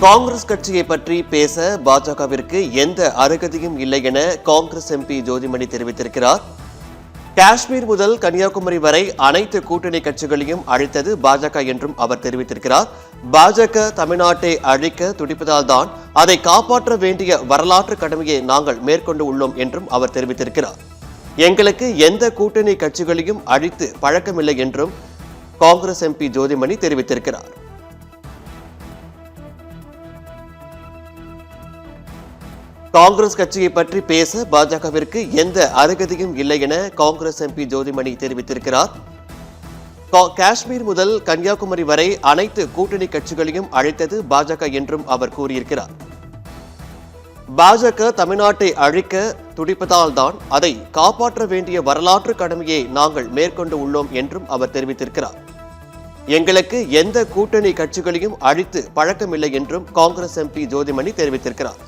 காங்கிரஸ் கட்சியை பற்றி பேச பாஜகவிற்கு எந்த அருகதையும் இல்லை என காங்கிரஸ் எம்பி ஜோதிமணி தெரிவித்திருக்கிறார். காஷ்மீர் முதல் கன்னியாகுமரி வரை அனைத்து கூட்டணி கட்சிகளையும் அழித்தது பாஜக என்றும் அவர் தெரிவித்திருக்கிறார். பாஜக தமிழ்நாட்டை அழிக்க துடிப்பதால் தான் அதை காப்பாற்ற வேண்டிய வரலாற்று கடமையை நாங்கள் மேற்கொண்டு உள்ளோம் என்றும் அவர் தெரிவித்திருக்கிறார். எங்களுக்கு எந்த கூட்டணி கட்சிகளையும் அழித்து பழக்கமில்லை என்றும் காங்கிரஸ் எம்பி ஜோதிமணி தெரிவித்திருக்கிறார். காங்கிரஸ் கட்சியை பற்றி பேச பாஜகவிற்கு எந்த அருகதையும் இல்லை என காங்கிரஸ் எம்பி ஜோதிமணி தெரிவித்திருக்கிறார். காஷ்மீர் முதல் கன்னியாகுமரி வரை அனைத்து கூட்டணி கட்சிகளையும் அழித்தது பாஜக என்றும் அவர் கூறியிருக்கிறார். பாஜக தமிழ்நாட்டை அழிக்க துடிப்பதால் தான் அதை காப்பாற்ற வேண்டிய வரலாற்று கடமையை நாங்கள் மேற்கொண்டு உள்ளோம் என்றும் அவர் தெரிவித்திருக்கிறார். எங்களுக்கு எந்த கூட்டணி கட்சிகளையும் அழித்து பழக்கமில்லை என்றும் காங்கிரஸ் எம்பி ஜோதிமணி தெரிவித்திருக்கிறார்.